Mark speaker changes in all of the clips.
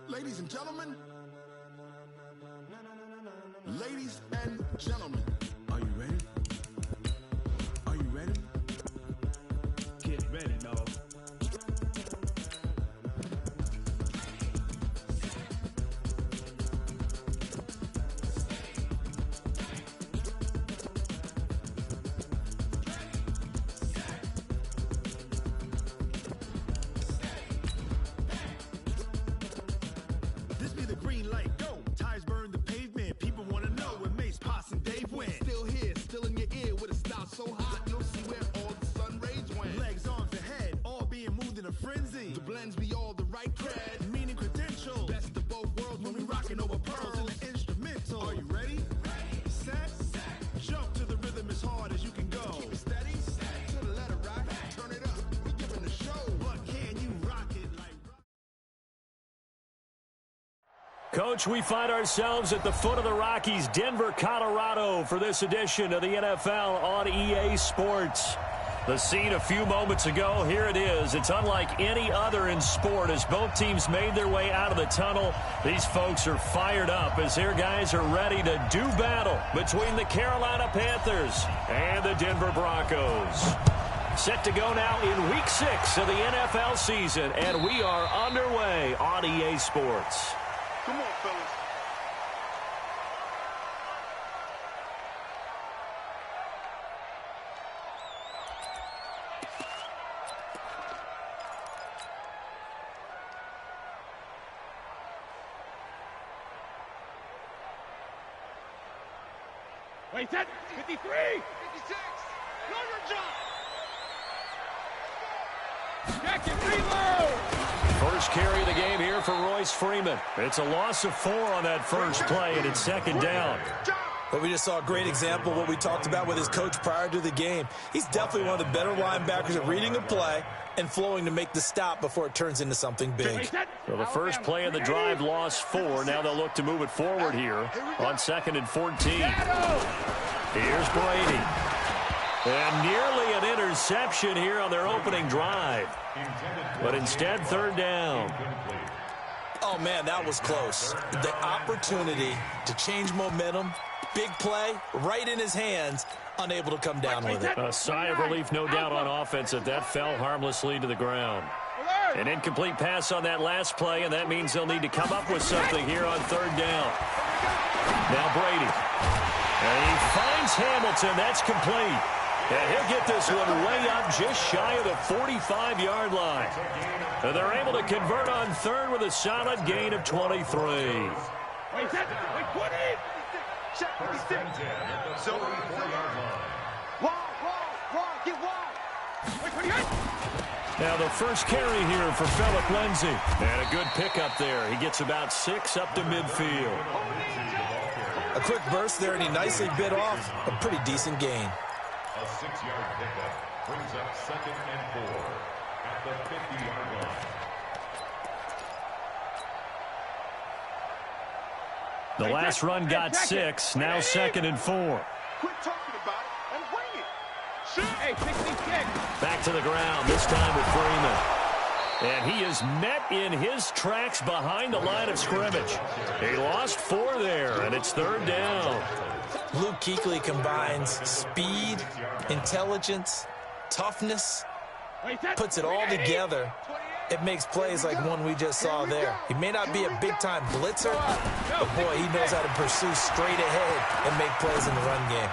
Speaker 1: Ladies and gentlemen, ladies and gentlemen, are you ready? Are you ready? Get ready, dog. This be the green light, go. Tires burn the pavement. People want to know where Mace, Poss, and Dave went. Still here, still in your ear with a style so hot, you'll see where all the sun rays went. Legs, arms, and head, all being moved in a frenzy. The blends be all the right cred, meaning credentials. Best of both worlds when we rockin' over pearls in the instrumental. Are you ready? Set, jump to the rhythm as hard as you can go. Keep it steady, to the letter right. Turn it up, we giving the show. But can you rock it like rock?
Speaker 2: Coach, we find ourselves at the foot of the Rockies, Denver, Colorado, for this edition of the NFL on EA Sports. The scene a few moments ago, here it is. It's unlike any other in sport as both teams made their way out of the tunnel. These folks are fired up as their guys are ready to do battle between the Carolina Panthers and the Denver Broncos. Set to go now in Week 6 of the NFL season, and we are underway on EA Sports.
Speaker 1: Come on, fellas.
Speaker 3: Wait, set, 53, 56, longer jump. Jacket, reload.
Speaker 2: First carry of the game here for Royce Freeman. It's a loss of 4 on that first play, and it's second down.
Speaker 4: But we just saw a great example of what we talked about with his coach prior to the game. He's definitely one of the better linebackers at reading a play and flowing to make the stop before it turns into something big.
Speaker 2: So the first play of the drive lost 4. Now they'll look to move it forward here on 2nd and 14. Here's Brady. And nearly an interception here on their opening drive. But instead, 3rd down.
Speaker 4: Oh, man, that was close. The opportunity to change momentum, big play, right in his hands, unable to come down with it.
Speaker 2: A sigh of relief, no doubt, on offense that fell harmlessly to the ground. An incomplete pass on that last play, and that means they'll need to come up with something here on 3rd down. Now Brady. And he finds Hamilton. That's complete. And he'll get this one way up just shy of the 45-yard line. And they're able to convert on 3rd with a solid gain of 23.
Speaker 3: Wait, set, wait, 20. Check, 56. So, wall, get wall. Wait, 28.
Speaker 2: Now the first carry here for Phillip Lindsay. And a good pickup there. He gets about 6 up to midfield.
Speaker 4: A quick burst there, and he nicely bit off a pretty decent gain.
Speaker 5: A 6-yard pickup brings up 2nd and 4 at the 50-yard line.
Speaker 2: The last run got 6. Now 2nd and 4.
Speaker 1: Quit talking about it and bring it. Shoot.
Speaker 3: Hey, 66.
Speaker 2: Back to the ground, this time with Freeman. And he is met in his tracks behind the line of scrimmage. He lost 4 there, and it's 3rd down.
Speaker 4: Luke Kuechly combines speed, intelligence, toughness, puts it all together. It makes plays like one we just saw there. He may not be a big-time blitzer, but boy, he knows how to pursue straight ahead and make plays in the run game.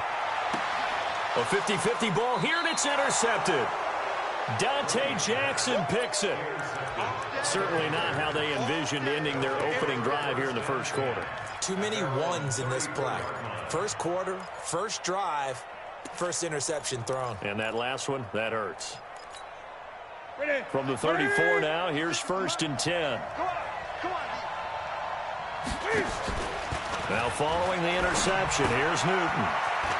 Speaker 2: A 50-50 ball here, and it's intercepted. Dante Jackson picks it. Certainly not how they envisioned ending their opening drive here in the first quarter.
Speaker 4: Too many ones in this play. First quarter, first drive, first interception thrown.
Speaker 2: And that last one, that hurts. From the 34 now, here's 1st and 10. Now following the interception, here's Newton.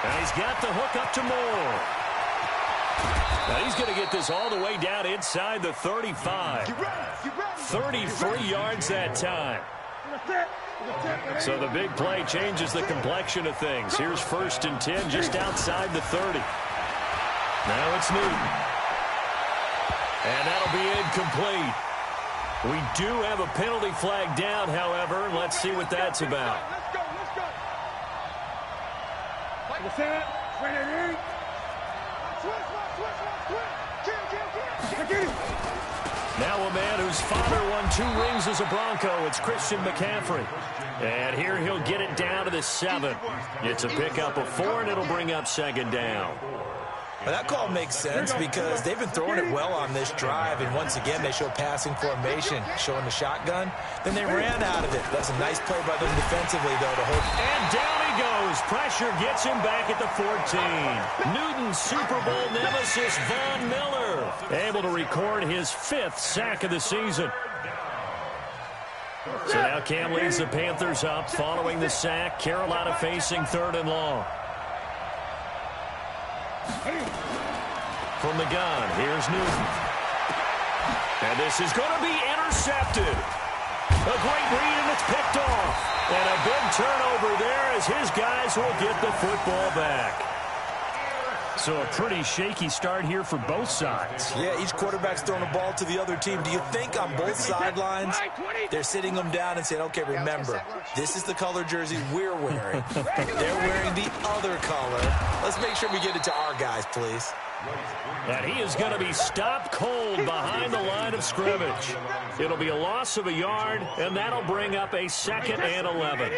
Speaker 2: And he's got the hook up to Moore. Now he's going to get this all the way down inside the 35. 33 yards that time. So the big play changes the complexion of things. Here's 1st and 10 just outside the 30. Now it's Newton. And that'll be incomplete. We do have a penalty flag down, however. Let's see what that's about.
Speaker 3: Let's go. What's that?
Speaker 2: Now a man whose father won 2 rings as a Bronco. It's Christian McCaffrey. And here he'll get it down to the 7. It's a pickup of 4, and it'll bring up second down.
Speaker 4: Well, that call makes sense because they've been throwing it well on this drive, and once again they show passing formation, showing the shotgun. Then they ran out of it. That's a nice play by them defensively, though, to hold.
Speaker 2: And down he goes. Pressure gets him back at the 14. Newton's Super Bowl nemesis, Von Miller, able to record his 5th sack of the season. So now Cam leads the Panthers up following the sack. Carolina facing 3rd and long. From the gun, here's Newton. And this is going to be intercepted. A great read, and it's picked off. And a big turnover there as his guys will get the football back. So a pretty shaky start here for both sides.
Speaker 4: Yeah, each quarterback's throwing the ball to the other team. Do you think on both sidelines they're sitting them down and saying, okay, remember, this is the color jersey we're wearing. They're wearing the other color. Let's make sure we get it to our guys, please.
Speaker 2: And he is going to be stopped cold behind the line of scrimmage. It'll be a loss of a yard, and that'll bring up a 2nd and 11.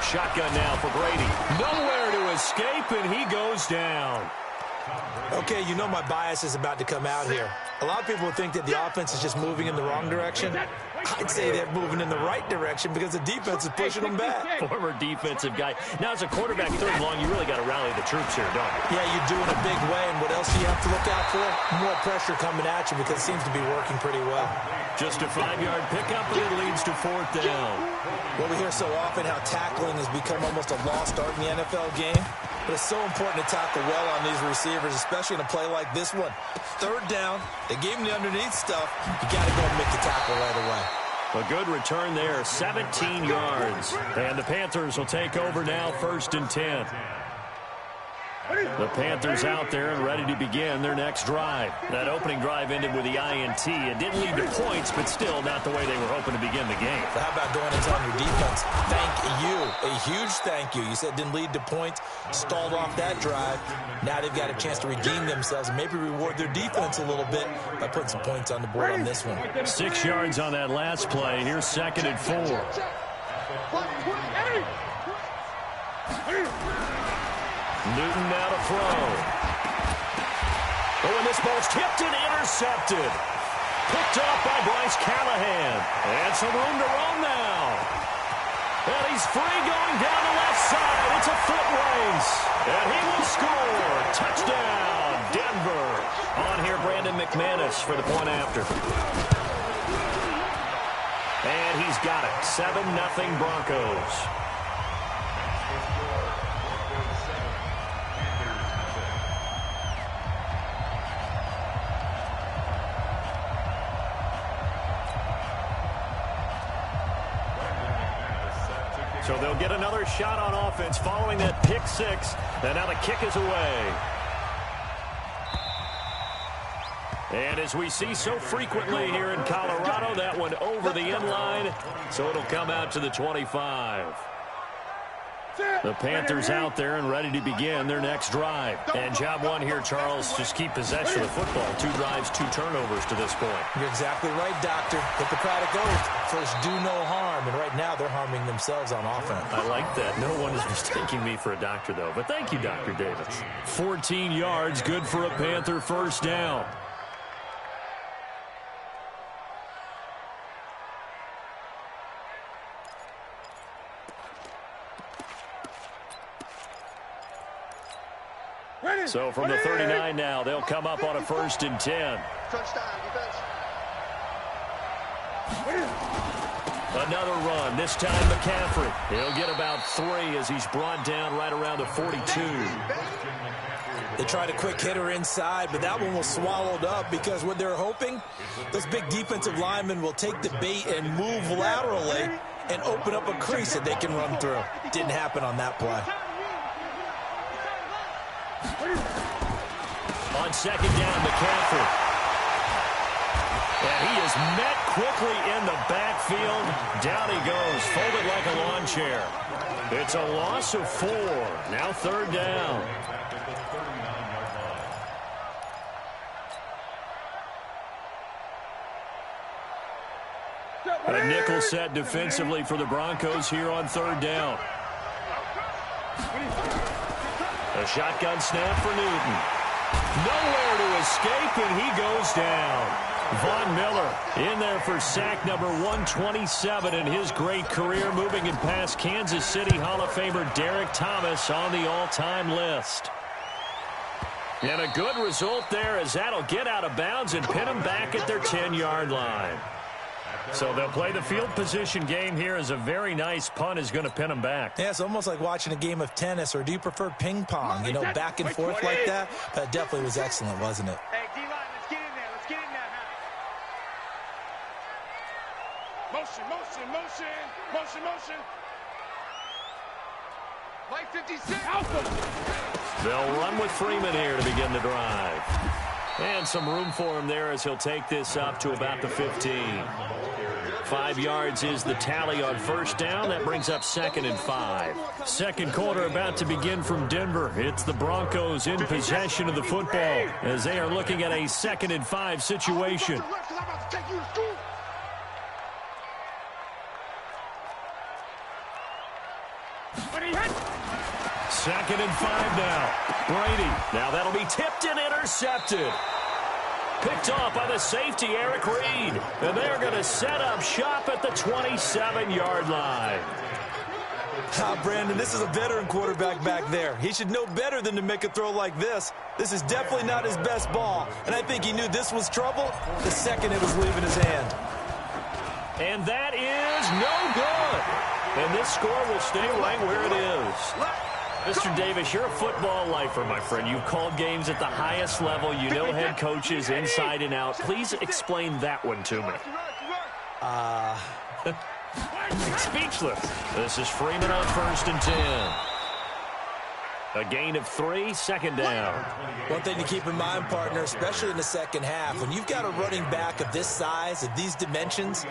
Speaker 2: Shotgun now for Brady. Nowhere to escape, and he goes down.
Speaker 4: Okay, you know my bias is about to come out here. A lot of people think that the offense is just moving in the wrong direction. I'd say they're moving in the right direction because the defense is pushing them back.
Speaker 2: Former defensive guy. Now, as a quarterback 3rd and long, you really got to rally the troops here, don't you?
Speaker 4: Yeah, you do in a big way. And what else do you have to look out for? More pressure coming at you because it seems to be working pretty well.
Speaker 2: Just a 5-yard pickup, and it leads to 4th down.
Speaker 4: Well, we hear so often how tackling has become almost a lost art in the NFL game. But it's so important to tackle well on these receivers, especially in a play like this one. 3rd down, they gave him the underneath stuff. You got to go and make the tackle right away.
Speaker 2: A good return there, 17 yards. And the Panthers will take over now, 1st and 10. The Panthers out there and ready to begin their next drive. That opening drive ended with the INT. It didn't lead to points, but still not the way they were hoping to begin the game.
Speaker 4: So how about going and telling your defense, thank you, a huge thank you. You said it didn't lead to points, stalled off that drive. Now they've got a chance to redeem themselves and maybe reward their defense a little bit by putting some points on the board on this one.
Speaker 2: 6 yards on that last play. Here's 2nd and 4. Newton now to throw. Oh, and this ball's tipped and intercepted. Picked off by Bryce Callahan. And some room to roam now. And he's free going down the left side. It's a foot race. And he will score. Touchdown, Denver. On here, Brandon McManus for the point after. And he's got it. 7-0 Broncos. So they'll get another shot on offense following that pick 6. And now the kick is away. And as we see so frequently here in Colorado, that one over the end line. So it'll come out to the 25. The Panthers out there and ready to begin their next drive. And job 1 here, Charles, just keep possession of the football. 2 drives, 2 turnovers to this point.
Speaker 4: You're exactly right, Doctor. Hippocratic oath. First, do no harm. And right now, they're harming themselves on offense.
Speaker 2: I like that. No one is mistaking me for a doctor, though. But thank you, Dr. Davis. 14 yards, good for a Panther 1st down. So from the 39 now, they'll come up on a 1st and 10. Another run, this time McCaffrey. He'll get about 3 as he's brought down right around the 42.
Speaker 4: They tried a quick hitter inside, but that one was swallowed up because what they're hoping, those big defensive linemen will take the bait and move laterally and open up a crease that they can run through. Didn't happen on that play.
Speaker 2: On second down, McCaffrey. And he is met quickly in the backfield. Down he goes, folded like a lawn chair. It's a loss of 4. Now third down. A nickel set defensively for the Broncos here on third down. A shotgun snap for Newton. Nowhere to escape, and he goes down. Von Miller in there for sack number 127 in his great career, moving it past Kansas City Hall of Famer Derek Thomas on the all-time list. And a good result there, as that'll get out of bounds and pin them back at their 10-yard line. So they'll play the field position game here, as a very nice punt is going to pin them back.
Speaker 4: Yeah, it's almost like watching a game of tennis, or do you prefer ping pong? You know, back and forth like that? That definitely was excellent, wasn't it?
Speaker 3: Hey, D-line, let's get in there. Let's get in there. Motion, motion, motion. Motion, motion. Light 56. Alpha.
Speaker 2: They'll run with Freeman here to begin the drive. And some room for him there, as he'll take this up to about the 15. 5 yards is the tally on first down. That brings up 2nd and 5. Second quarter about to begin from Denver. It's the Broncos in possession of the football, as they are looking at a 2nd and 5 situation. Second and 5 now. Brady. Now that'll be tipped and intercepted. Picked off by the safety, Eric Reed. And they're going to set up shop at the 27-yard line.
Speaker 4: Brandon, this is a veteran quarterback back there. He should know better than to make a throw like this. This is definitely not his best ball. And I think he knew this was trouble the second it was leaving his hand.
Speaker 2: And that is no good. And this score will stay right where it is. Mr. Davis, you're a football lifer, my friend. You've called games at the highest level. You know head coaches inside and out. Please explain that one to me. Speechless. This is Freeman on 1st and 10. A gain of 3, second down.
Speaker 4: One thing to keep in mind, partner, especially in the second half, when you've got a running back of this size, of these dimensions,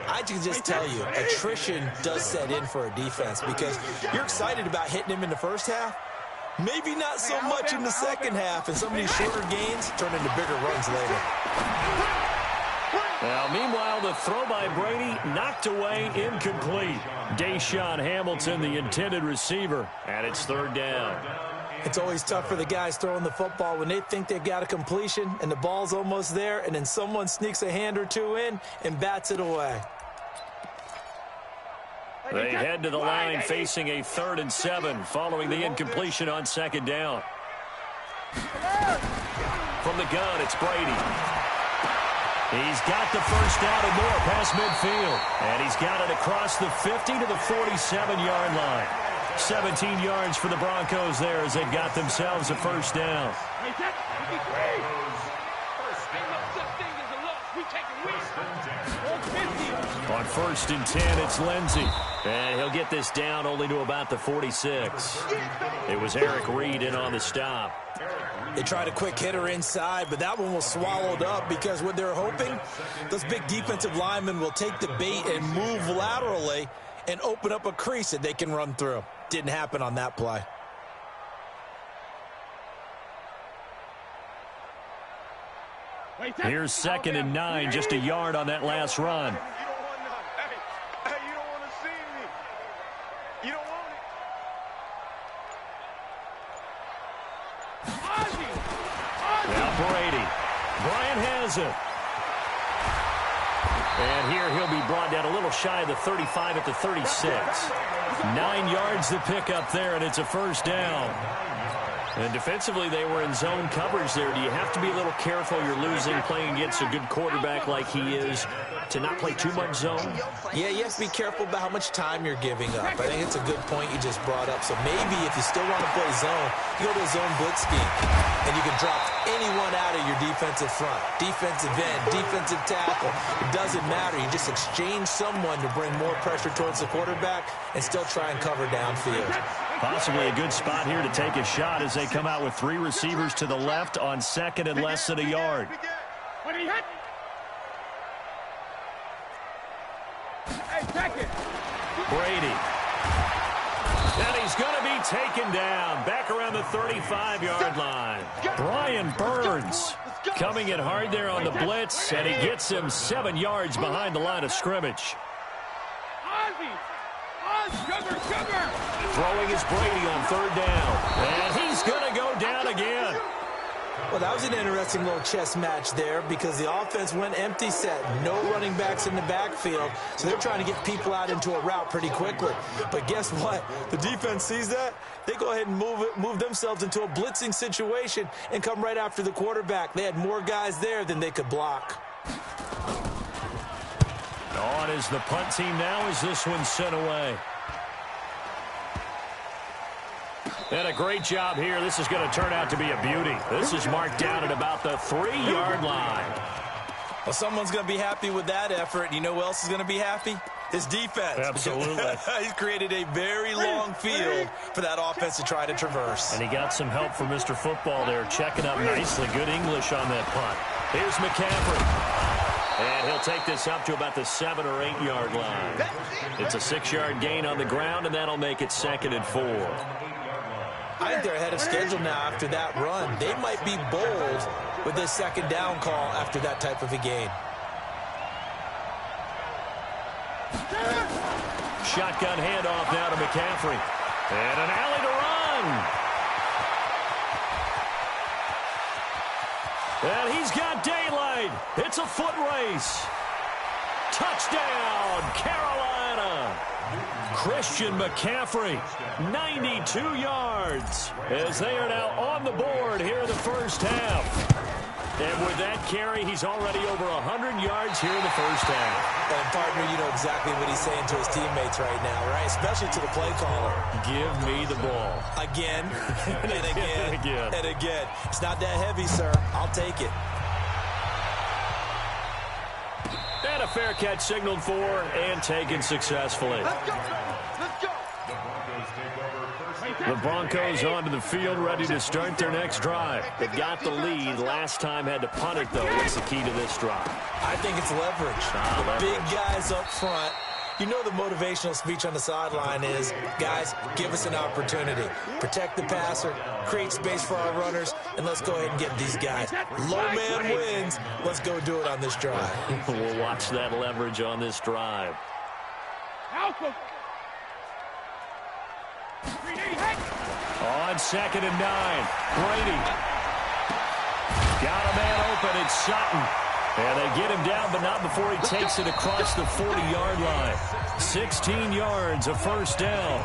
Speaker 4: I can just tell you, attrition does set in for a defense, because you're excited about hitting him in the first half. Maybe not so much in the second half, and some of these shorter gains turn into bigger runs later.
Speaker 2: Now, meanwhile, the throw by Brady knocked away, incomplete. Deshaun Hamilton, the intended receiver, and it's third down.
Speaker 4: It's always tough for the guys throwing the football when they think they've got a completion and the ball's almost there, and then someone sneaks a hand or two in and bats it away.
Speaker 2: They head to the line facing a 3rd and 7 following the incompletion on second down. From the gun, it's Brady. He's got the first down and more past midfield. And he's got it across the 50 to the 47-yard line. 17 yards for the Broncos there, as they've got themselves a first down. On 1st and 10, it's Lindsey. And he'll get this down only to about the 46. It was Eric Reed in on the stop.
Speaker 4: They tried a quick hitter inside, but that one was swallowed up, because what they're hoping, those big defensive linemen will take the bait and move laterally and open up a crease that they can run through. Didn't happen on that play.
Speaker 2: Here's 2nd and 9, just a yard on that last run.
Speaker 3: Hey, you don't want to see me. You don't want it.
Speaker 2: Now Brady. Bryant has it. And here he'll be brought down a little shy of the 35 at the 36. 9 yards to pick up there, and it's a first down. And defensively, they were in zone coverage there. Do you have to be a little careful? You're losing, playing against a good quarterback like he is, to not play too much zone?
Speaker 4: Yeah, you have to be careful about how much time you're giving up. I think it's a good point you just brought up. So maybe if you still want to play zone, you go to a zone blitz scheme, and you can drop anyone out of your defensive front. Defensive end, defensive tackle. It doesn't matter. You just exchange someone to bring more pressure towards the quarterback and still try and cover downfield.
Speaker 2: Possibly a good spot here to take a shot as they come out with 3 receivers to the left on second and less than a yard. Brady. And he's going to be taken down back around the 35-yard line. Brian Burns coming in hard there on the blitz, and he gets him 7 yards behind the line of scrimmage. Throwing is Brady on 3rd down, and he's going to go down again.
Speaker 4: Well, that was an interesting little chess match there because the offense went empty set. No running backs in the backfield, so they're trying to get people out into a route pretty quickly. But guess what? The defense sees that. They go ahead and move themselves into a blitzing situation and come right after the quarterback. They had more guys there than they could block.
Speaker 2: On is the punt team now as this one's sent away. And a great job here. This is going to turn out to be a beauty. This is marked down at about the 3-yard line.
Speaker 4: Well, someone's going to be happy with that effort. You know who else is going to be happy? His defense.
Speaker 2: Absolutely.
Speaker 4: He's created a very long field for that offense to try to traverse.
Speaker 2: And he got some help from Mr. Football there, checking up nicely. Good English on that punt. Here's McCaffrey. And he'll take this up to about the 7- or 8-yard line. It's a 6-yard gain on the ground, and that'll make it 2nd and 4.
Speaker 4: I think they're ahead of schedule now after that run. They might be bold with this 2nd down call after that type of a gain.
Speaker 2: Shotgun handoff now to McCaffrey. And an alley to run. And he's got daylight. It's a foot race. Touchdown, Carolina. Christian McCaffrey, 92 yards, as they are now on the board here in the first half. And with that carry, he's already over 100 yards here in the first half.
Speaker 4: And, partner, you know exactly what he's saying to his teammates right now, right? Especially to the play caller.
Speaker 2: Give me the ball.
Speaker 4: Again, and again,
Speaker 2: again.
Speaker 4: and again. It's not that heavy, sir. I'll take it.
Speaker 2: And a fair catch signaled for and taken successfully.
Speaker 3: Let's go. Let's go.
Speaker 2: The Broncos onto the field, ready to start their next drive. They've got the lead. Last time had to punt it, though. What's the key to this drive?
Speaker 4: I think it's leverage. The big guys up front. You know the motivational speech on the sideline is, guys, give us an opportunity. Protect the passer, create space for our runners, and let's go ahead and get these guys. Low man wins. Let's go do it on this drive.
Speaker 2: We'll watch that leverage on this drive. On 2nd and 9, Brady. Got a man open. It's Sutton. And they get him down, but not before he takes it across the 40-yard line. 16 yards, a first down.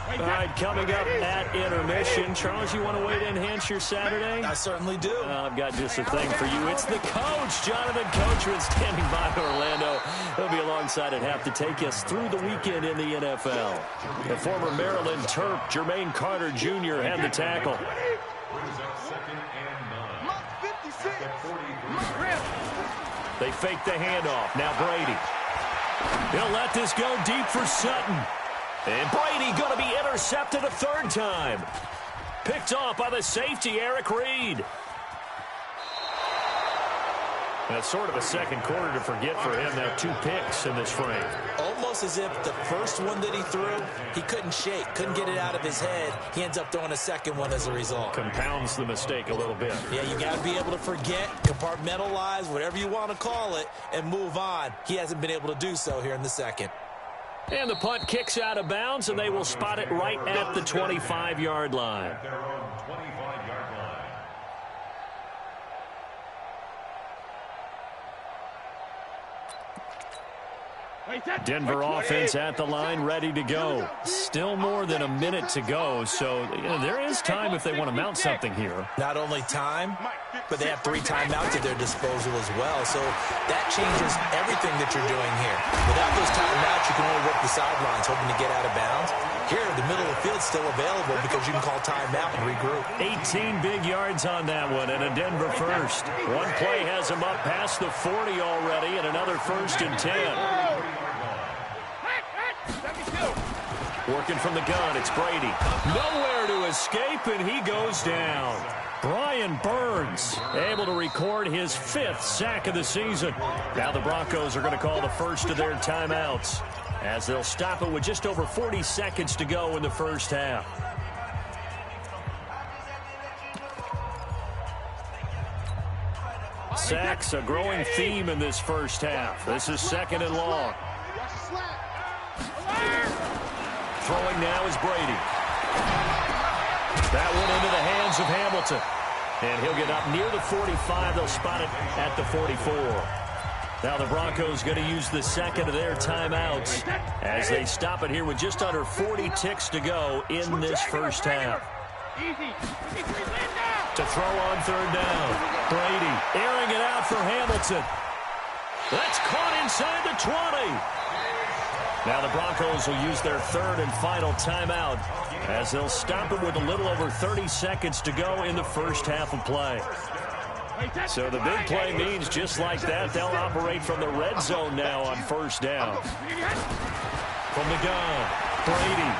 Speaker 2: All right, coming up at intermission. Charles, you want to wait to enhance your Saturday?
Speaker 4: I certainly do.
Speaker 2: I've got just a thing for you. It's the coach, Jonathan Coachman, standing by Orlando. He'll be alongside at half to take us through the weekend in the NFL. The former Maryland Terp, Jermaine Carter Jr., had the tackle. They fake the handoff. Now Brady. He'll let this go deep for Sutton. And Brady going to be intercepted a 3rd time. Picked off by the safety, Eric Reed. That's sort of a second quarter to forget for him. Now 2 picks in this frame.
Speaker 4: Almost as if the first one that he threw, he couldn't shake, couldn't get it out of his head. He ends up throwing a second one as a result.
Speaker 2: Compounds the mistake a little bit.
Speaker 4: Yeah, you got to be able to forget, compartmentalize, whatever you want to call it, and move on. He hasn't been able to do so here in the second.
Speaker 2: And the punt kicks out of bounds, and they will spot it right at the 25-yard line.
Speaker 5: At their own 25-yard line.
Speaker 2: Denver offense at the line, ready to go. Still more than a minute to go, so there is time if they want to mount something here.
Speaker 4: Not only time, but they have 3 timeouts at their disposal as well, so that changes everything that you're doing here. Without those timeouts, you can only work the sidelines, hoping to get out of bounds. Here, the middle of the field's still available because you can call timeout and regroup.
Speaker 2: 18 big yards on that one, and a Denver first. One play has them up past the 40 already, and another 1st and 10. Working from the gun, it's Brady. Nowhere to escape, and he goes down. Brian Burns able to record his 5th sack of the season. Now the Broncos are going to call the first of their timeouts as they'll stop it with just over 40 seconds to go in the first half. Sacks, a growing theme in this first half. This is 2nd and long. Throwing now is Brady. That went into the hands of Hamilton. And he'll get up near the 45. They'll spot it at the 44. Now the Broncos going to use the 2nd of their timeouts as they stop it here with just under 40 ticks to go in this first half. To throw on 3rd down. Brady airing it out for Hamilton. That's caught inside the 20. Now the Broncos will use their 3rd and final timeout as they'll stop it with a little over 30 seconds to go in the first half of play. So the big play means just like that, they'll operate from the red zone now on 1st down. From the gun, Brady.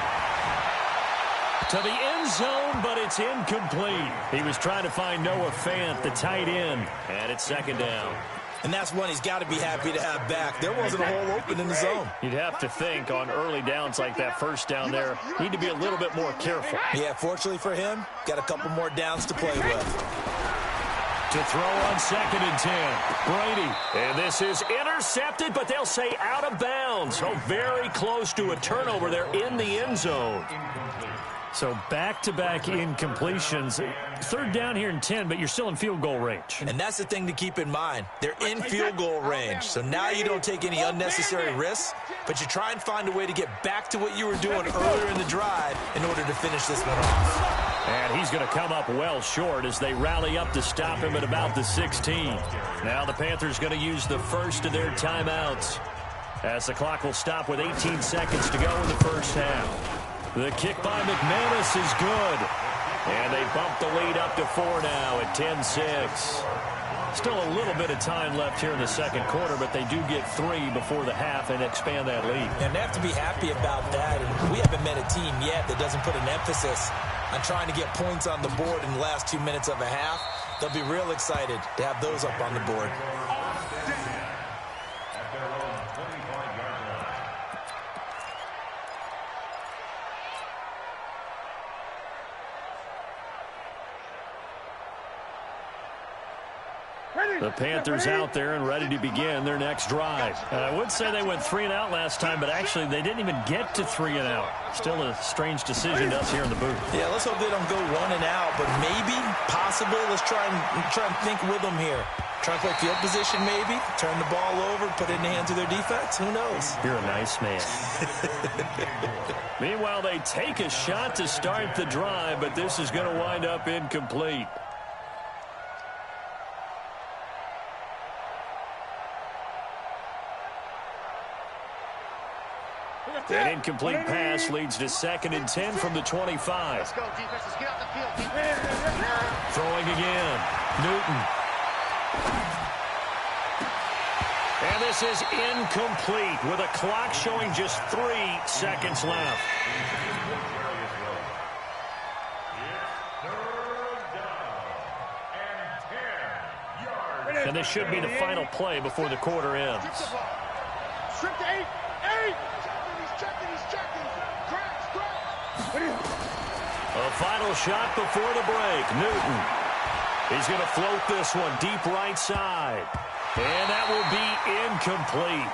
Speaker 2: To the end zone, but it's incomplete. He was trying to find Noah Fant, the tight end, and it's 2nd down.
Speaker 4: And that's one he's got to be happy to have back. There wasn't a hole open in the zone.
Speaker 2: You'd have to think on early downs like that 1st down there, need to be a little bit more careful.
Speaker 4: Yeah, fortunately for him, got a couple more downs to play with.
Speaker 2: To throw on 2nd and 10. Brady. And this is intercepted, but they'll say out of bounds. So very close to a turnover there in the end zone. So back-to-back incompletions. 3rd down here and 10, but you're still in field goal range.
Speaker 4: And that's the thing to keep in mind. They're in field goal range. So now you don't take any unnecessary risks, but you try and find a way to get back to what you were doing earlier in the drive in order to finish this one off.
Speaker 2: And he's going to come up well short as they rally up to stop him at about the 16. Now the Panthers going to use the 1st of their timeouts as the clock will stop with 18 seconds to go in the first half. The kick by McManus is good. And they bump the lead up to 4 now at 10-6. Still a little bit of time left here in the 2nd quarter, but they do get 3 before the half and expand that lead.
Speaker 4: And they have to be happy about that. And we haven't met a team yet that doesn't put an emphasis on trying to get points on the board in the last 2 minutes of a half. They'll be real excited to have those up on the board.
Speaker 2: The Panthers out there and ready to begin their next drive. And I would say they went 3 and out last time, but actually they didn't even get to 3 and out. Still a strange decision to us here in the booth.
Speaker 4: Yeah, let's hope they don't go 1 and out, but maybe, possibly, let's try and think with them here. Try and play field position maybe, turn the ball over, put it in the hands of their defense. Who knows?
Speaker 2: You're a nice man. Meanwhile, they take a shot to start the drive, but this is going to wind up incomplete. That incomplete pass leads to 2nd and 10 from the 25.
Speaker 3: Let's go, defense. Let's get out the field. Defense.
Speaker 2: Throwing again. Newton. And this is incomplete with a clock showing just 3 seconds left. And this should be the final play before the quarter ends.
Speaker 3: Strip to 8. He's checking.
Speaker 2: A final shot before the break. Newton. He's going to float this one deep right side. And that will be incomplete.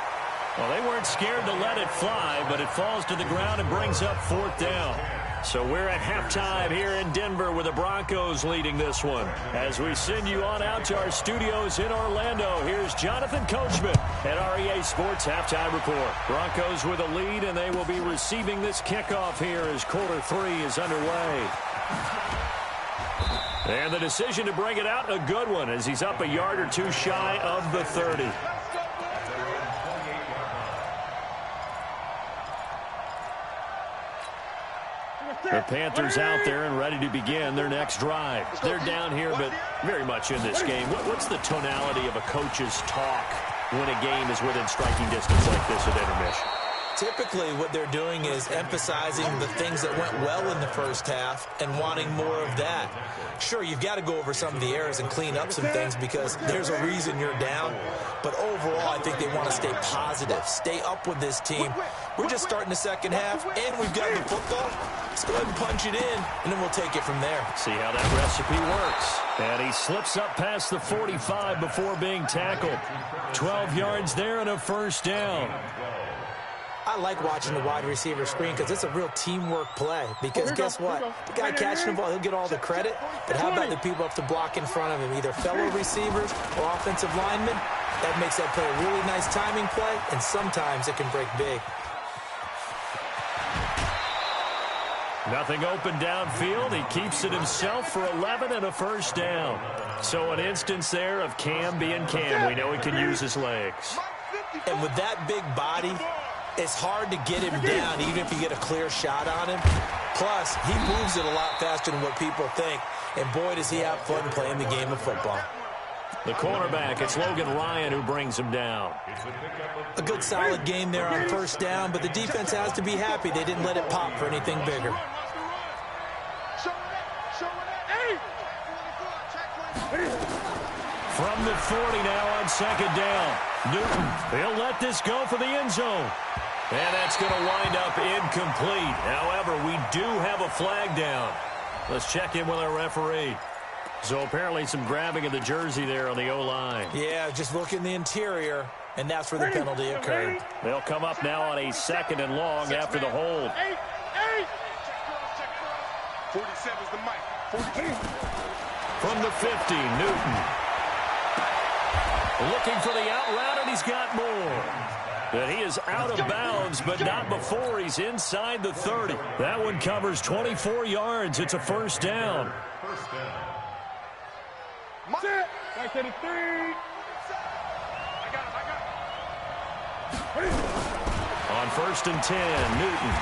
Speaker 2: Well, they weren't scared to let it fly, but it falls to the ground and brings up 4th down. So we're at halftime here in Denver with the Broncos leading this one. As we send you on out to our studios in Orlando, here's Jonathan Coachman at REA Sports Halftime Report. Broncos with a lead, and they will be receiving this kickoff here as quarter 3 is underway. And the decision to bring it out, a good one, as he's up a yard or 2 shy of the 30. The Panthers out there and ready to begin their next drive. They're down here, but very much in this game. What's the tonality of a coach's talk when a game is within striking distance like this at intermission?
Speaker 4: Typically, what they're doing is emphasizing the things that went well in the first half and wanting more of that. Sure, you've got to go over some of the errors and clean up some things because there's a reason you're down. But overall, I think they want to stay positive, stay up with this team. We're just starting the second half, and we've got the football. Let's go ahead and punch it in, and then we'll take it from there.
Speaker 2: See how that recipe works. And he slips up past the 45 before being tackled. 12 yards there and a first down.
Speaker 4: I like watching the wide receiver screen because it's a real teamwork play. Because guess what? The guy catching the ball, he'll get all the credit. But how about the people up to block in front of him, either fellow receivers or offensive linemen? That makes that play a really nice timing play, and sometimes it can break big.
Speaker 2: Nothing open downfield. He keeps it himself for 11 and a first down. So an instance there of Cam being Cam. We know he can use his legs.
Speaker 4: And with that big body, it's hard to get him down, even if you get a clear shot on him. Plus, he moves it a lot faster than what people think. And boy, does he have fun playing the game of football.
Speaker 2: The cornerback, it's Logan Ryan who brings him down.
Speaker 4: A good solid game there on first down, but the defense has to be happy they didn't let it pop for anything bigger.
Speaker 2: From the 40 now on second down. Newton, he'll let this go for the end zone. And that's going to wind up incomplete. However, we do have a flag down. Let's check in with our referee. So apparently some grabbing of the jersey there on the O-line.
Speaker 4: Yeah, just look in the interior, and that's where the penalty occurred.
Speaker 2: They'll come up now on a 2nd and long after the hold.
Speaker 3: 47's the mic.
Speaker 2: From the 50, Newton. Looking for the out route, and he's got more. And he is out of bounds, but not before he's inside the 30. That one covers 24 yards. It's a first down.
Speaker 5: First down.
Speaker 3: Back to the 3. I got him.
Speaker 2: On 1st and 10, Newton.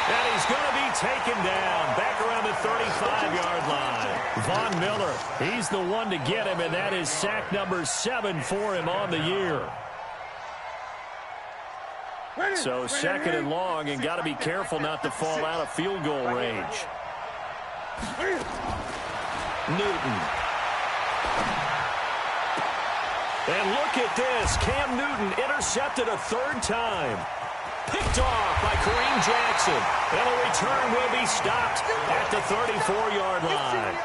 Speaker 2: And he's going to be taken down back around the 35-yard line. Von Miller, he's the one to get him, and that is sack number 7 for him on the year. So 2nd and long, and got to be careful not to fall out of field goal range. Newton. And look at this. Cam Newton intercepted a 3rd time. Picked off by Kareem Jackson. And a return will be stopped at the 34-yard line.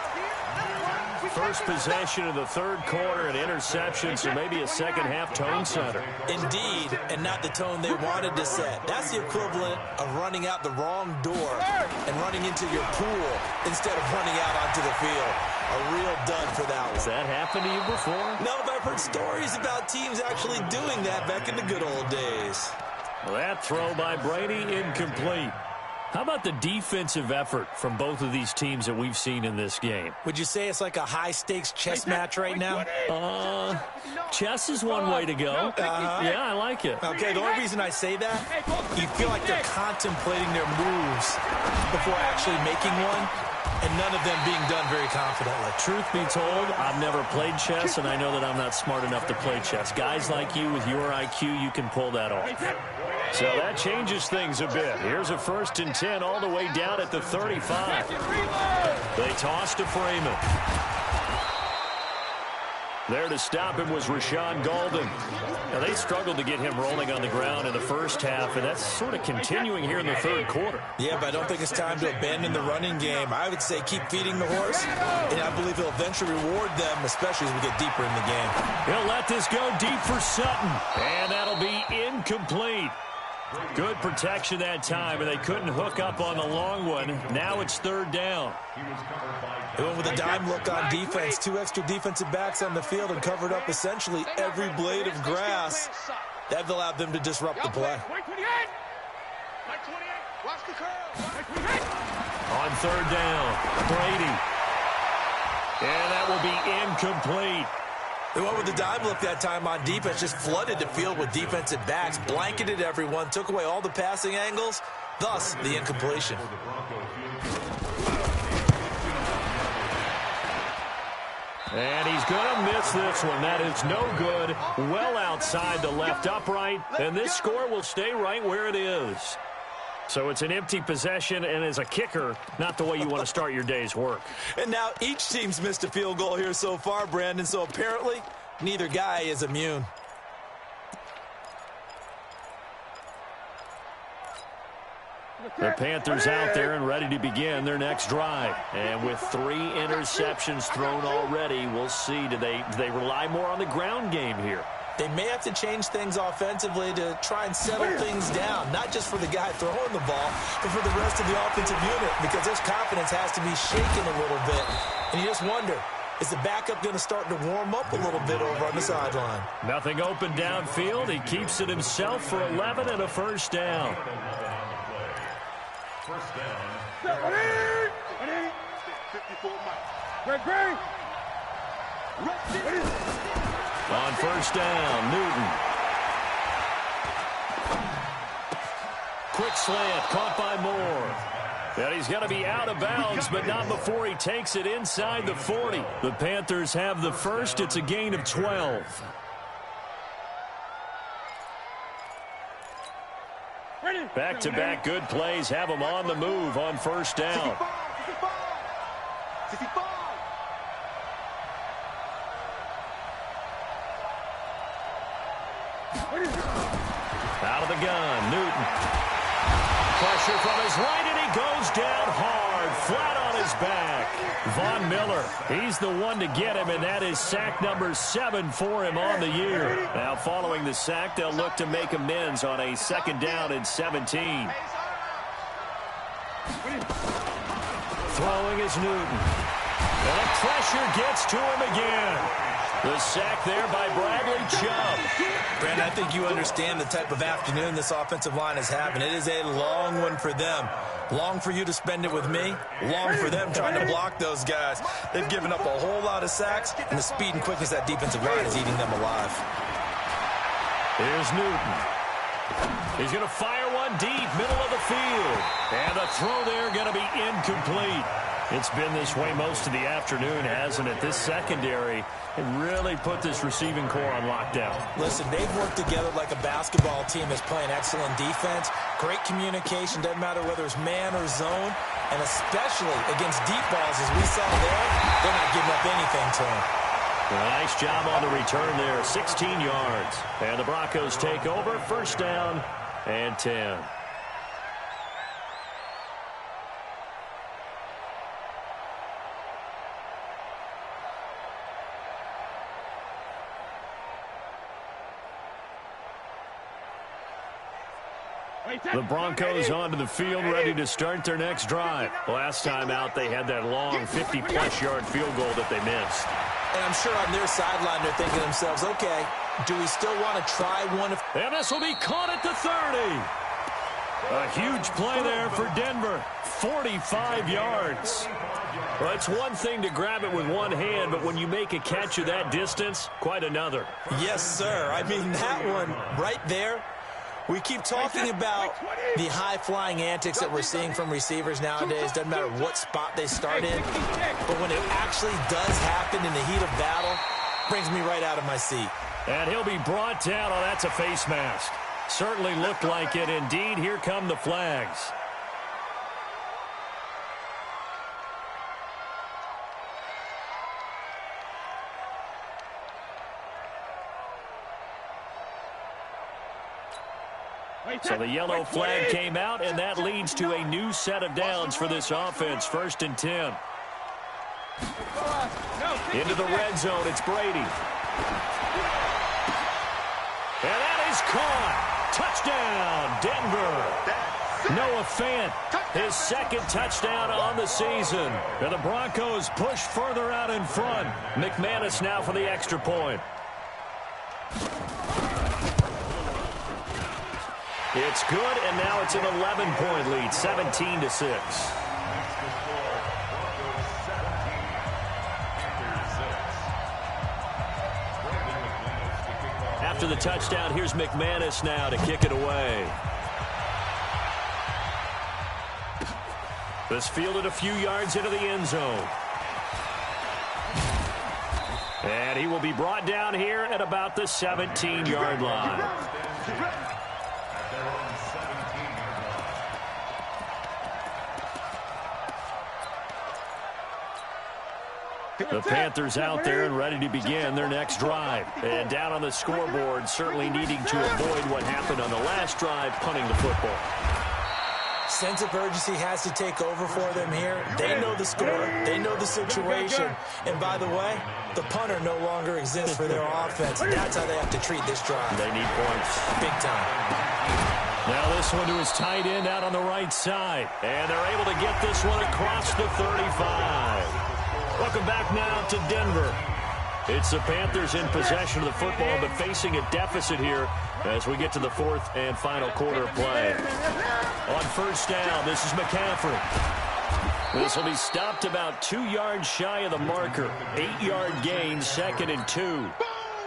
Speaker 2: First possession of the 3rd quarter, an interception, so maybe a second-half tone setter.
Speaker 4: Indeed, and not the tone they wanted to set. That's the equivalent of running out the wrong door and running into your pool instead of running out onto the field. A real dud for that one.
Speaker 2: Has that happened to you before?
Speaker 4: No, but I've heard stories about teams actually doing that back in the good old days.
Speaker 2: Well, that throw by Brady, incomplete. How about the defensive effort from both of these teams that we've seen in this game?
Speaker 4: Would you say it's like a high-stakes chess match right now?
Speaker 2: Chess is one way to go. Yeah, I like it.
Speaker 4: Okay, the only reason I say that, you feel like they're contemplating their moves before actually making one, and none of them being done very confidently.
Speaker 2: Truth be told, I've never played chess, and I know that I'm not smart enough to play chess. Guys like you with your IQ, you can pull that off. So that changes things a bit. Here's a 1st and 10 all the way down at the 35. They toss to Freeman. There to stop him was Rashawn Golden. Now, they struggled to get him rolling on the ground in the first half, and that's sort of continuing here in the 3rd quarter.
Speaker 4: Yeah, but I don't think it's time to abandon the running game. I would say keep feeding the horse, and I believe he'll eventually reward them, especially as we get deeper in the game.
Speaker 2: He'll let this go deep for Sutton, and that'll be incomplete. Good protection that time, and they couldn't hook up on the long one. Now it's 3rd down.
Speaker 4: They went with a dime look on defense. 2 extra defensive backs on the field and covered up essentially every blade of grass. That allowed them to disrupt the play.
Speaker 2: On 3rd down, Brady. And that will be incomplete.
Speaker 4: They went with the dime look that time on defense, just flooded the field with defensive backs, blanketed everyone, took away all the passing angles, thus the incompletion.
Speaker 2: And he's going to missed this one. That is no good. Well outside the left upright. And this score will stay right where it is. So it's an empty possession, and as a kicker, not the way you want to start your day's work.
Speaker 4: And now each team's missed a field goal here so far, Brandon, so apparently neither guy is immune.
Speaker 2: The Panthers out there and ready to begin their next drive. And with 3 interceptions thrown already, we'll see. Do they rely more on the ground game here?
Speaker 4: They may have to change things offensively to try and settle things down, not just for the guy throwing the ball, but for the rest of the offensive unit, because their confidence has to be shaken a little bit. And you just wonder, is the backup going to start to warm up a little bit over on the sideline?
Speaker 2: Nothing open downfield. He keeps it himself for 11 and a first down.
Speaker 5: First down.
Speaker 3: 54 miles.
Speaker 2: On first down, Newton. Quick slant, caught by Moore. And he's going to be out of bounds, but not before he takes it inside the 40. The Panthers have the first. It's a gain of 12. Back-to-back good plays have him on the move on first down. Out of the gun, Newton. Pressure from his right, and he goes down hard, flat on his back. Von Miller, he's the one to get him, and that is sack number 7 for him on the year. Now, following the sack, they'll look to make amends on a 2nd down and 17. Throwing is Newton. And the pressure gets to him again. The sack there by Bradley Chubb.
Speaker 4: Brandon, I think you understand the type of afternoon this offensive line is having. It is a long one for them. Long for you to spend it with me. Long for them trying to block those guys. They've given up a whole lot of sacks, and the speed and quickness of that defensive line is eating them alive.
Speaker 2: Here's Newton. He's going to fire one deep, middle of the field. And the throw there going to be incomplete. It's been this way most of the afternoon, hasn't it? This secondary really put this receiving core on lockdown.
Speaker 4: Listen, they've worked together like a basketball team that's playing excellent defense. Great communication, doesn't matter whether it's man or zone. And especially against deep balls, as we saw there, they're not giving up anything to them.
Speaker 2: Nice job on the return there, 16 yards. And the Broncos take over, first down and 10. The Broncos onto the field, ready to start their next drive. Last time out, they had that long 50-plus yard field goal that they missed.
Speaker 4: And I'm sure on their sideline, they're thinking to themselves, okay, do we still want to try one?
Speaker 2: And this will be caught at the 30. A huge play there for Denver, 45 yards. Well, it's one thing to grab it with one hand, but when you make a catch of that distance, quite another.
Speaker 4: Yes, sir. I mean, that one right there. We keep talking about the high-flying antics that we're seeing from receivers nowadays. Doesn't matter what spot they start in. But when it actually does happen in the heat of battle, brings me right out of my seat.
Speaker 2: And he'll be brought down. Oh, that's a face mask. Certainly looked like it. Indeed, here come the flags. So the yellow flag came out, and that leads to a new set of downs for this offense. 1st and 10. Into the red zone, it's Brady. And that is caught. Touchdown, Denver. Noah Fant, his 2nd touchdown on the season. And the Broncos push further out in front. McManus now for the extra point. It's good, and now it's an 11-point lead, 17-6. After the touchdown, here's McManus now to kick it away. This fielded a few yards into the end zone. And he will be brought down here at about the 17-yard line. The Panthers out there and ready to begin their next drive. And down on the scoreboard, certainly needing to avoid what happened on the last drive, punting the football.
Speaker 4: Sense of urgency has to take over for them here. They know the score. They know the situation. And by the way, the punter no longer exists for their offense. That's how they have to treat this drive.
Speaker 2: They need points.
Speaker 4: Big time.
Speaker 2: Now this one to his tight end out on the right side. And they're able to get this one across the 35. Welcome back now to Denver. It's the Panthers in possession of the football, but facing a deficit here as we get to the fourth and final quarter of play. On first down, this is McCaffrey. This will be stopped about 2 yards shy of the marker. 8-yard gain, 2nd and 2.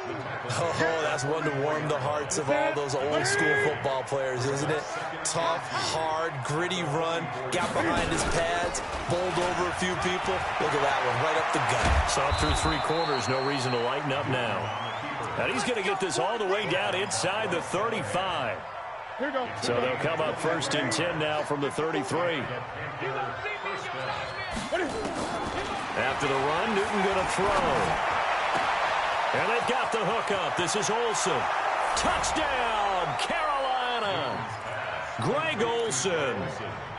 Speaker 4: Oh, that's one to warm the hearts of all those old school football players, isn't it? Tough, hard, gritty run, got behind his pads, bowled over a few people. Look at that one, right up the gut.
Speaker 2: Saw through 3 quarters, no reason to lighten up now. And he's going to get this all the way down inside the 35. So they'll come up 1st and 10 now from the 33. After the run, Newton going to throw. And they've got the hook up. This is Olsen. Touchdown, Carolina. Greg Olsen,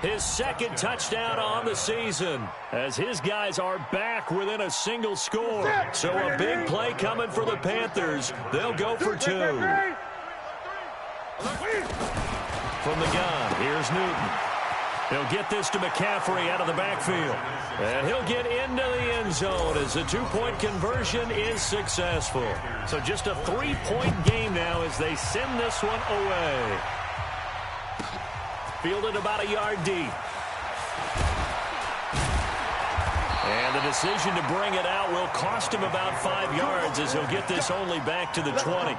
Speaker 2: his 2nd touchdown on the season, as his guys are back within a single score. So a big play coming for the Panthers. They'll go for 2. From the gun, here's Newton. He'll get this to McCaffrey out of the backfield. And he'll get into the end zone as the 2-point conversion is successful. So just a 3-point game now as they send this one away. Fielded about a yard deep. And the decision to bring it out will cost him about 5 yards as he'll get this only back to the 20.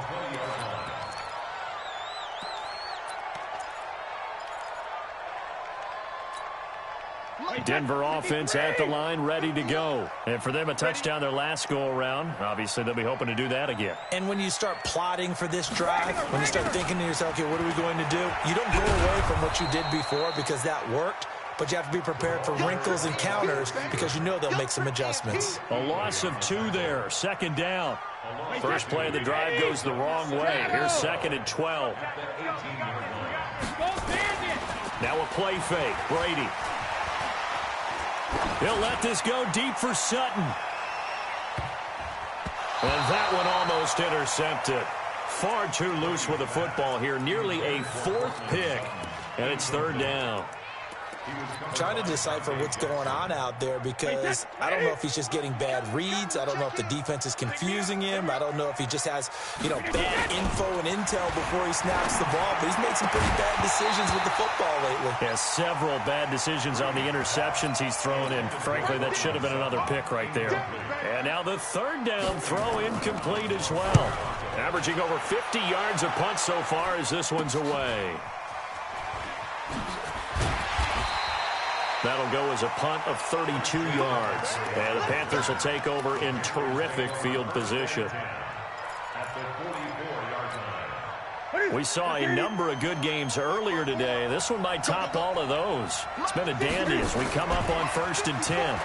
Speaker 2: Denver offense at the line, ready to go. And for them, a touchdown their last go-around. Obviously, they'll be hoping to do that again.
Speaker 4: And when you start plotting for this drive, when you start thinking to yourself, okay, what are we going to do? You don't go away from what you did before because that worked, but you have to be prepared for wrinkles and counters because you know they'll make some adjustments.
Speaker 2: A loss of 2 there, 2nd down. First play of the drive goes the wrong way. Here's 2nd and 12. Now a play fake, Brady. He'll let this go deep for Sutton. And that one almost intercepted. Far too loose with the football here. Nearly a 4th pick. And it's 3rd down.
Speaker 4: I'm trying to decipher what's going on out there because I don't know if he's just getting bad reads. I don't know if the defense is confusing him. I don't know if he just has, bad info and intel before he snaps the ball. But he's made some pretty bad decisions with the football lately.
Speaker 2: Yeah, several bad decisions on the interceptions he's thrown in. Frankly, that should have been another pick right there. And now the 3rd down throw incomplete as well. Averaging over 50 yards a punt so far as this one's away. That'll go as a punt of 32 yards. And the Panthers will take over in terrific field position. We saw a number of good games earlier today. This one might top all of those. It's been a dandy as we come up on 1st and 10.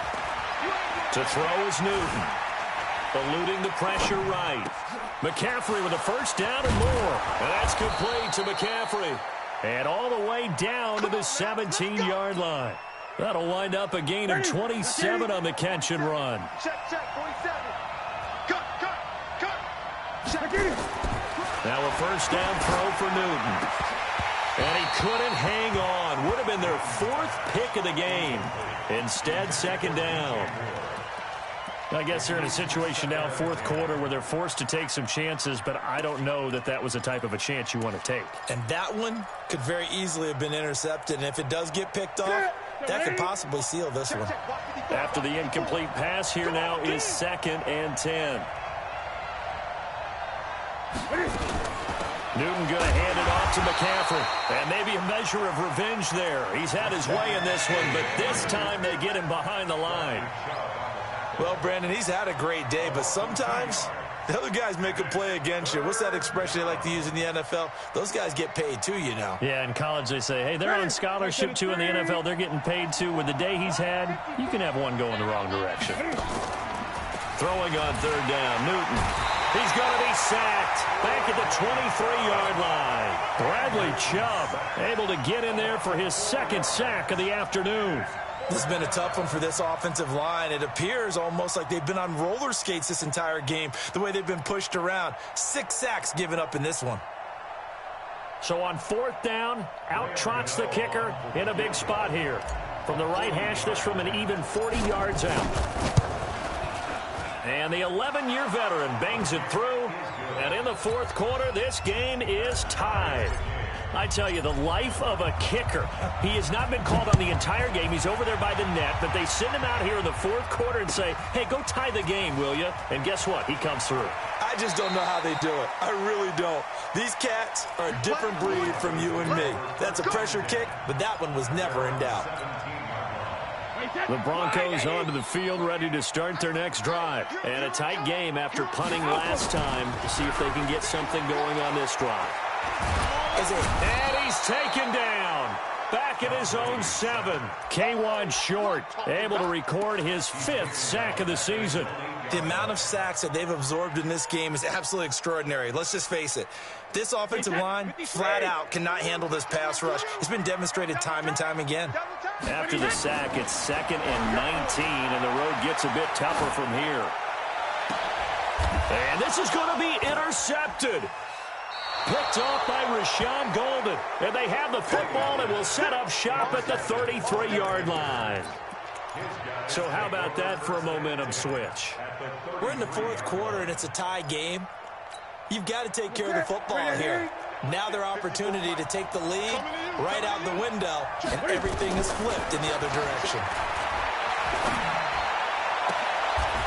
Speaker 2: To throw is Newton. Eluding the pressure right. McCaffrey with a 1st down and more. And that's complete to McCaffrey. And all the way down to the 17-yard line. That'll wind up a gain of 27 on the catch and run.
Speaker 3: Check, 47. Cut.
Speaker 2: Now a 1st down throw for Newton. And he couldn't hang on. Would have been their 4th pick of the game. Instead, 2nd down. I guess they're in a situation now, 4th quarter, where they're forced to take some chances, but I don't know that that was the type of a chance you want to take.
Speaker 4: And that one could very easily have been intercepted, and if it does get picked off, that could possibly seal this one.
Speaker 2: After the incomplete pass, here now is 2nd and 10. Newton going to hand it off to McCaffrey. And maybe a measure of revenge there. He's had his way in this one, but this time they get him behind the line.
Speaker 4: Well, Brandon, he's had a great day, but sometimes the other guys make a play against you. What's that expression they like to use in the NFL? Those guys get paid too, you know.
Speaker 2: Yeah, in college they say, hey, they're on scholarship too. In the NFL, they're getting paid too. With the day he's had, you can have one go in the wrong direction. Throwing on third down, Newton. He's going to be sacked back at the 23-yard line. Bradley Chubb able to get in there for his second sack of the afternoon.
Speaker 4: This has been a tough one for this offensive line. It appears almost like they've been on roller skates this entire game, the way they've been pushed around. 6 sacks given up in this one.
Speaker 2: So on fourth down, out trots the kicker in a big spot here. From the right hash, this from an even 40 yards out. And the 11-year veteran bangs it through. And in the fourth quarter, this game is tied. I tell you, the life of a kicker. He has not been called on the entire game. He's over there by the net, but they send him out here in the fourth quarter and say, hey, go tie the game, will you? And guess what? He comes through.
Speaker 4: I just don't know how they do it. I really don't. These cats are a different breed from you and me. That's a pressure kick, but that one was never in doubt.
Speaker 2: The Broncos onto the field, ready to start their next drive. And a tight game after punting last time to see if they can get something going on this drive. And he's taken down. Back at his own 7. K1 Short able to record his 5th sack of the season.
Speaker 4: The amount of sacks that they've absorbed in this game is absolutely extraordinary. Let's just face it. This offensive line, flat out, cannot handle this pass rush. It's been demonstrated time and time again.
Speaker 2: After the sack, it's 2nd and 19, and the road gets a bit tougher from here. And this is going to be intercepted. Picked off by Rashawn Golden. And they have the football and will set up shop at the 33-yard line. So how about that for a momentum switch?
Speaker 4: We're in the fourth quarter, and it's a tie game. You've got to take care of the football here. Now their opportunity to take the lead right out the window, and everything is flipped in the other direction.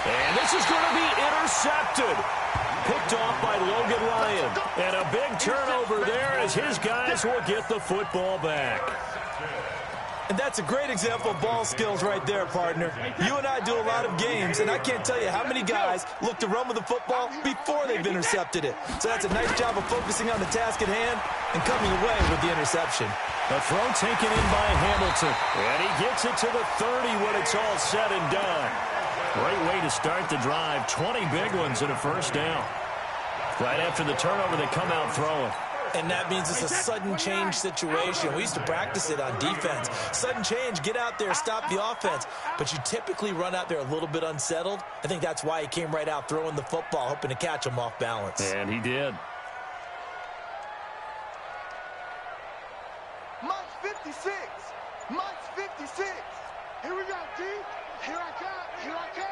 Speaker 2: And this is going to be intercepted. Picked off by Logan Ryan. And a big turnover there as his guys will get the football back.
Speaker 4: And that's a great example of ball skills right there, partner. You and I do a lot of games, and I can't tell you how many guys look to run with the football before they've intercepted it. So that's a nice job of focusing on the task at hand and coming away with the interception.
Speaker 2: A throw taken in by Hamilton. And he gets it to the 30 when it's all said and done. Great way to start the drive. 20 big ones in a first down. Right after the turnover, they come out throwing.
Speaker 4: And that means it's a sudden change situation. We used to practice it on defense. Sudden change, get out there, stop the offense. But you typically run out there a little bit unsettled. I think that's why he came right out throwing the football, hoping to catch him off balance.
Speaker 2: And he did.
Speaker 3: March 56. March 56. Here we go, D. Here I come. Here I come.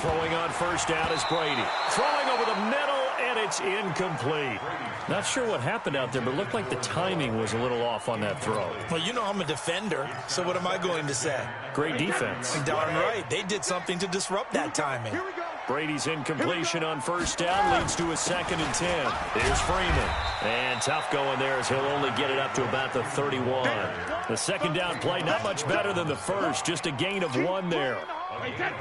Speaker 2: Throwing on first down is Brady. Throwing over the middle, and it's incomplete. Not sure what happened out there, but it looked like the timing was a little off on that throw.
Speaker 4: Well, you know I'm a defender, so what am I going to say?
Speaker 2: Great defense.
Speaker 4: Darn right. They did something to disrupt that timing.
Speaker 2: Brady's incompletion on first down leads to a 2nd and 10. Here's Freeman. And tough going there as he'll only get it up to about the 31. The second down play, not much better than the first, just a gain of 1 there.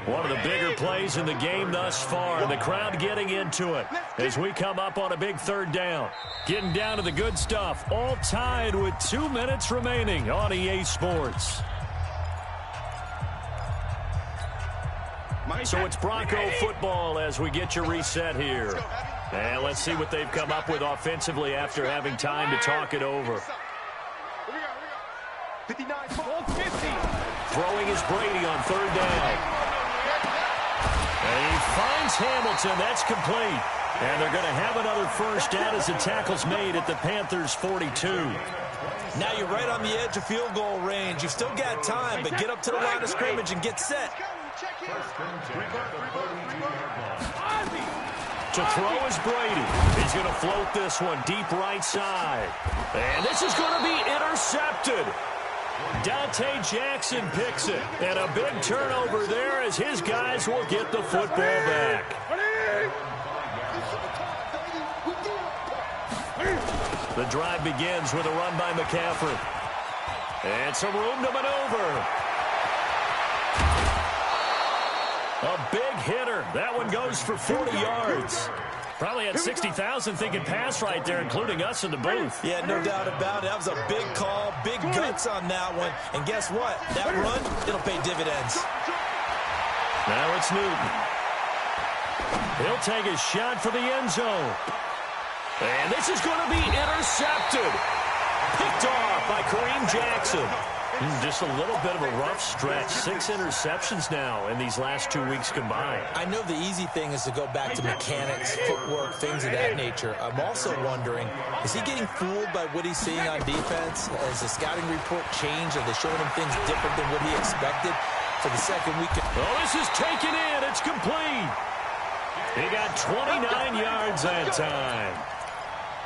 Speaker 2: One of the bigger plays in the game thus far. The crowd getting into it as we come up on a big third down. Getting down to the good stuff. All tied with 2 minutes remaining on EA Sports. So it's Bronco football as we get your reset here. And let's see what they've come up with offensively after having time to talk it over.
Speaker 3: 59, 50.
Speaker 2: Throwing is Brady on third down. And he finds Hamilton. That's complete. And they're going to have another first down as the tackle's made at the Panthers' 42.
Speaker 4: Now you're right on the edge of field goal range. You've still got time, but get up to the line of scrimmage and get set.
Speaker 2: To throw is Brady. He's going to float this one deep right side. And this is going to be intercepted. Dante Jackson picks it. And a big turnover there as his guys will get the football back. The drive begins with a run by McCaffrey. And some room to maneuver. A big hitter. That one goes for 40 yards. Probably had 60,000 thinking pass right there, including us in the booth.
Speaker 4: Yeah, no doubt about it. That was a big call, big guts on that one. And guess what? That run, it'll pay dividends.
Speaker 2: Now it's Newton. He'll take a shot for the end zone. And this is going to be intercepted. Picked off by Kareem Jackson. Just a little bit of a rough stretch. 6 interceptions now in these last 2 weeks combined.
Speaker 4: I know the easy thing is to go back to mechanics, footwork, things of that nature. I'm also wondering, is he getting fooled by what he's seeing on defense? Has the scouting report changed? Are they showing him things different than what he expected for the second week?
Speaker 2: Oh, this is taken in. It's complete. He got 29 yards that time.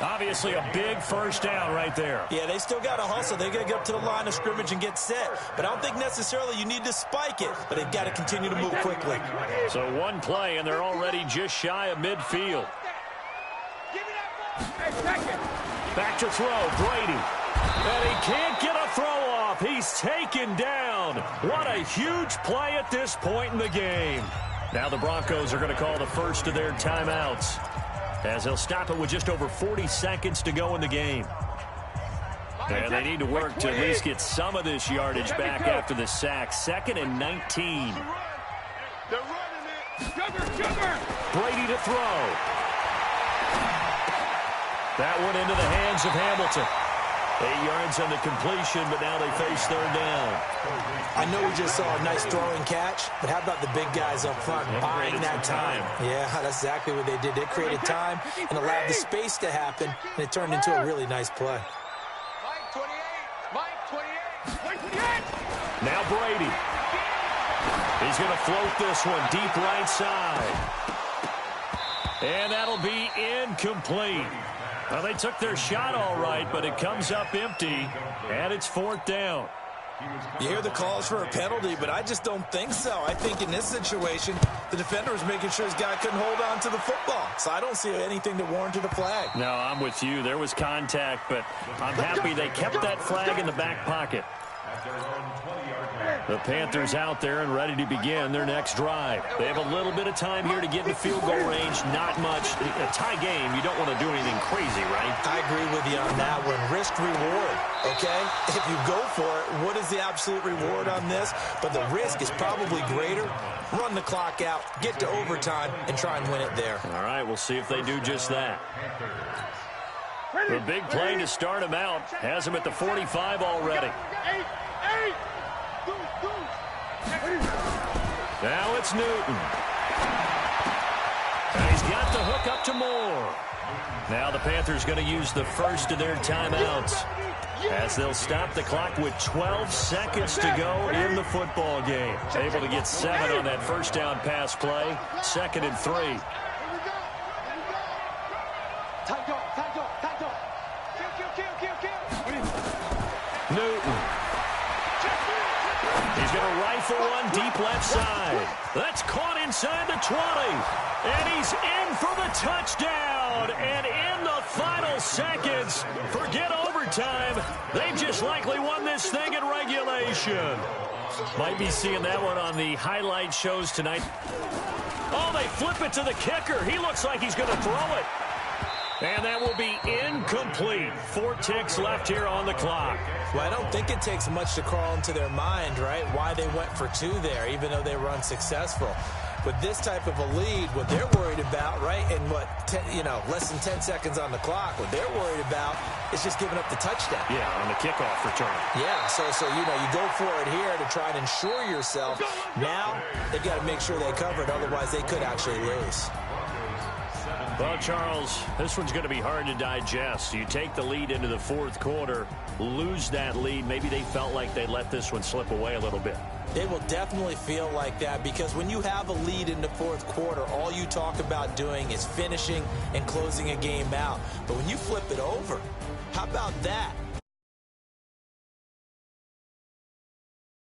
Speaker 2: Obviously a big first down right there.
Speaker 4: Yeah, they still got to hustle. They got to get up to the line of scrimmage and get set. But I don't think necessarily you need to spike it, but they've got to continue to move quickly.
Speaker 2: So one play, and they're already just shy of midfield. Back to throw, Brady. And he can't get a throw off. He's taken down. What a huge play at this point in the game. Now the Broncos are going to call the first of their timeouts, as they'll stop it with just over 40 seconds to go in the game. And they need to work to at least get some of this yardage back after the sack. 2nd and 19. Brady to throw. That one into the hands of Hamilton. 8 yards on the completion, but now they face 3rd down.
Speaker 4: I know we just saw a nice throwing catch, but how about the big guys up front buying that time? Yeah, that's exactly what they did. They created time and allowed the space to happen, and it turned into a really nice play.
Speaker 2: Now Brady. He's going to float this one deep right side. And that'll be incomplete. Well, they took their shot all right, but it comes up empty, and it's 4th down.
Speaker 4: You hear the calls for a penalty, but I just don't think so. I think in this situation, the defender was making sure his guy couldn't hold on to the football. So I don't see anything to warrant a flag.
Speaker 2: No, I'm with you. There was contact, but I'm happy they kept that flag in the back pocket. The Panthers out there and ready to begin their next drive. They have a little bit of time here to get into field goal range. Not much. A tie game, you don't want to do anything crazy, right?
Speaker 4: I agree with you on that one. Risk-reward, okay? If you go for it, what is the absolute reward on this? But the risk is probably greater. Run the clock out, get to overtime, and try and win it there.
Speaker 2: All right, we'll see if they do just that. The big play to start him out has him at the 45 already. Now it's Newton. And he's got the hook up to Moore. Now the Panthers going to use the first of their timeouts, as they'll stop the clock with 12 seconds to go in the football game. Able to get 7 on that first down pass play. 2nd and 3. Newton. He's going to rifle one deep left side. That's caught inside the 20. And he's in for the touchdown. And in the final seconds, forget overtime. They just likely won this thing in regulation. Might be seeing that one on the highlight shows tonight. Oh, they flip it to the kicker. He looks like he's going to throw it. And that will be incomplete. 4 ticks left here on the clock.
Speaker 4: Well, I don't think it takes much to crawl into their mind, right, why they went for 2 there, even though they were unsuccessful. With this type of a lead, what they're worried about, right, and less than 10 seconds on the clock, what they're worried about is just giving up the touchdown.
Speaker 2: Yeah, on the kickoff return.
Speaker 4: Yeah, so you go for it here to try and ensure yourself. Now, they've got to make sure they cover it, otherwise they could actually lose.
Speaker 2: Well, Charles, this one's going to be hard to digest. You take the lead into the 4th quarter, lose that lead. Maybe they felt like they let this one slip away a little bit.
Speaker 4: They will definitely feel like that, because when you have a lead in the 4th quarter, all you talk about doing is finishing and closing a game out. But when you flip it over, how about that?